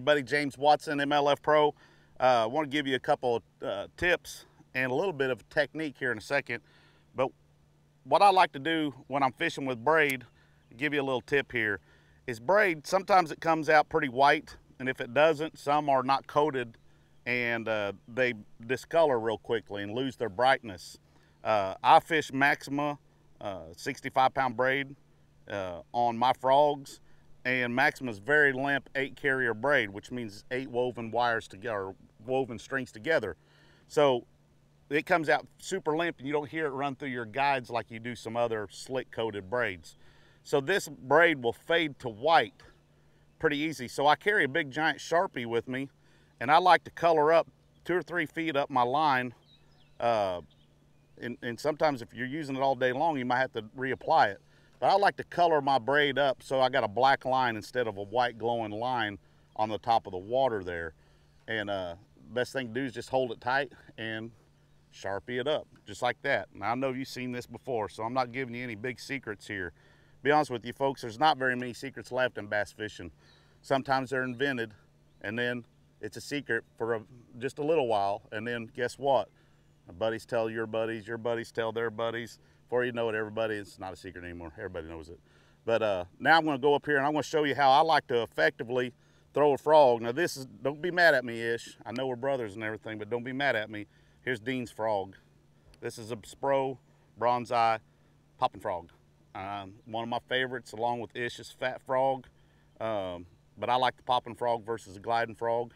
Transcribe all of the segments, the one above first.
Buddy James Watson, MLF Pro. I want to give you a couple tips and a little bit of technique here in a second. But what I like to do when I'm fishing with braid, give you a little tip here, is braid, sometimes it comes out pretty white, and if it doesn't, some are not coated and they discolor real quickly and lose their brightness. I fish Maxima 65-pound braid on my frogs, and Maxima's very limp 8-carrier braid, which means 8 woven wires together, or woven strings together. So it comes out super limp and you don't hear it run through your guides like you do some other slick coated braids. So this braid will fade to white pretty easy. So I carry a big giant Sharpie with me, and I like to color up 2 or 3 feet up my line. And sometimes if you're using it all day long, you might have to reapply it. But I like to color my braid up so I got a black line instead of a white glowing line on the top of the water there. And best thing to do is just hold it tight and Sharpie it up, just like that. Now I know you've seen this before, so I'm not giving you any big secrets here. Be honest with you folks, there's not very many secrets left in bass fishing. Sometimes they're invented, and then it's a secret for just a little while, and then guess what? Buddies tell your buddies tell their buddies. Before you know it, everybody, it's not a secret anymore. Everybody knows it. But now I'm going to go up here and I'm going to show you how I like to effectively throw a frog. Now this is, don't be mad at me, Ish. I know we're brothers and everything, but don't be mad at me. Here's Dean's frog. This is a Spro bronze eye popping frog. One of my favorites, along with Ish's fat frog. But I like the popping frog versus a gliding frog.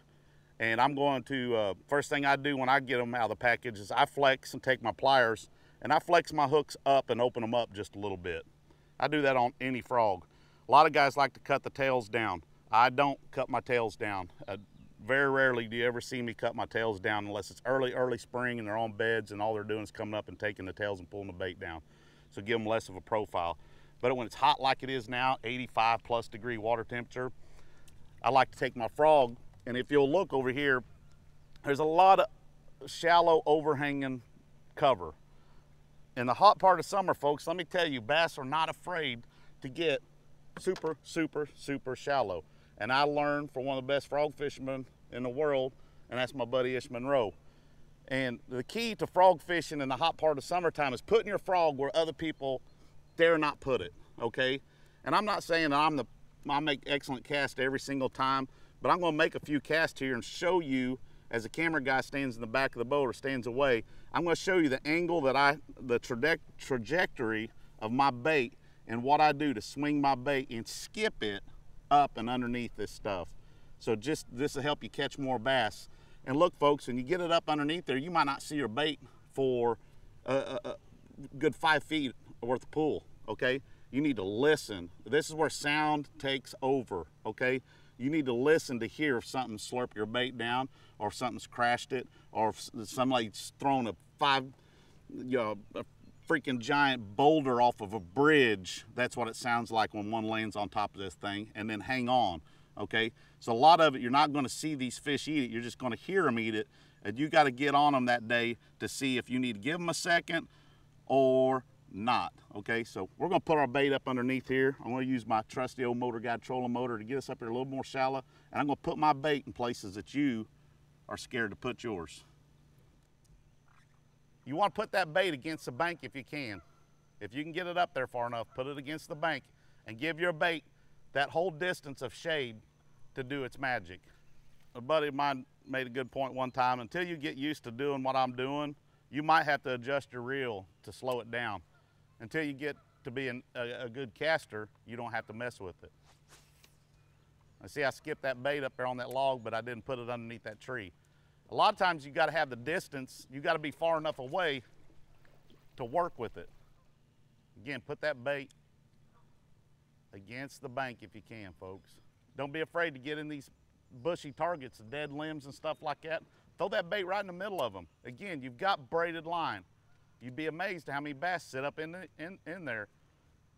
And I'm going to, first thing I do when I get them out of the package is I flex and take my pliers and I flex my hooks up and open them up just a little bit. I do that on any frog. A lot of guys like to cut the tails down. I don't cut my tails down. Very rarely do you ever see me cut my tails down unless it's early spring and they're on beds and all they're doing is coming up and taking the tails and pulling the bait down. So give them less of a profile. But when it's hot like it is now, 85+ degree water temperature, I like to take my frog, and if you'll look over here, there's a lot of shallow overhanging cover. In the hot part of summer, folks, let me tell you, bass are not afraid to get super shallow. And I learned from one of the best frog fishermen in the world, and that's my buddy Ish Monroe. And the key to frog fishing in the hot part of summertime is putting your frog where other people dare not put it, okay? And I'm not saying that I make excellent casts every single time, but I'm gonna make a few casts here and show you, as a camera guy stands in the back of the boat or stands away, I'm gonna show you the angle that the trajectory of my bait and what I do to swing my bait and skip it up and underneath this stuff. So just, this will help you catch more bass. And look folks, when you get it up underneath there, you might not see your bait for a good 5 feet worth of pull, okay? You need to listen. This is where sound takes over, okay? You need to listen to hear if something slurped your bait down, or if something's crashed it, or if somebody's thrown a freaking giant boulder off of a bridge. That's what it sounds like when one lands on top of this thing, and then hang on, okay? So a lot of it, you're not gonna see these fish eat it, you're just gonna hear them eat it, and you gotta get on them that day to see if you need to give them a second or not, okay? So we're gonna put our bait up underneath here. I'm gonna use my trusty old Motor Guide trolling motor to get us up here a little more shallow, and I'm gonna put my bait in places that you are scared to put yours. You wanna put that bait against the bank if you can. If you can get it up there far enough, put it against the bank and give your bait that whole distance of shade to do its magic. A buddy of mine made a good point one time, until you get used to doing what I'm doing, you might have to adjust your reel to slow it down. Until you get to be a good caster, you don't have to mess with it. I see I skipped that bait up there on that log, but I didn't put it underneath that tree. A lot of times you gotta have the distance, you gotta be far enough away to work with it. Again, put that bait against the bank if you can, folks. Don't be afraid to get in these bushy targets, dead limbs and stuff like that. Throw that bait right in the middle of them. Again, you've got braided line. You'd be amazed how many bass sit up in there.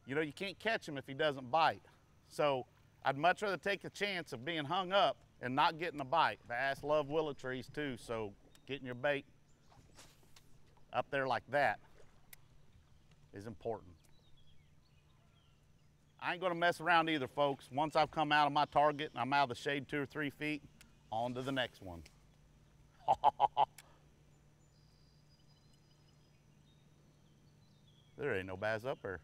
You know, you can't catch him if he doesn't bite. So I'd much rather take the chance of being hung up and not getting a bite. Bass love willow trees too, so getting your bait up there like that is important. I ain't gonna mess around either, folks. Once I've come out of my target and I'm out of the shade 2 or 3 feet, on to the next one. There ain't no bass up there.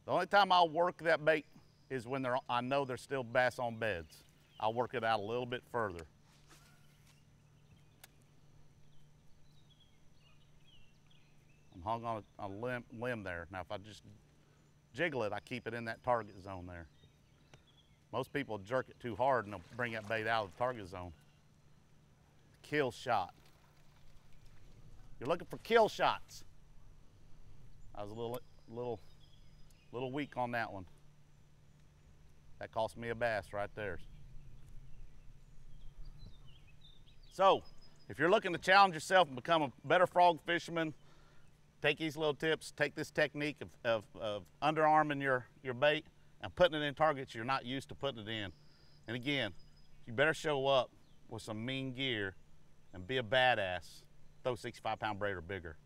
The only time I'll work that bait is when I know there's still bass on beds. I'll work it out a little bit further. I'm hung on a limb there. Now if I just jiggle it, I keep it in that target zone there. Most people jerk it too hard and they'll bring that bait out of the target zone. Kill shot. You're looking for kill shots. I was a little weak on that one. That cost me a bass right there. So, if you're looking to challenge yourself and become a better frog fisherman, take these little tips, take this technique of underarming your bait and putting it in targets you're not used to putting it in. And again, you better show up with some mean gear and be a badass. Throw 65-pound braid or bigger.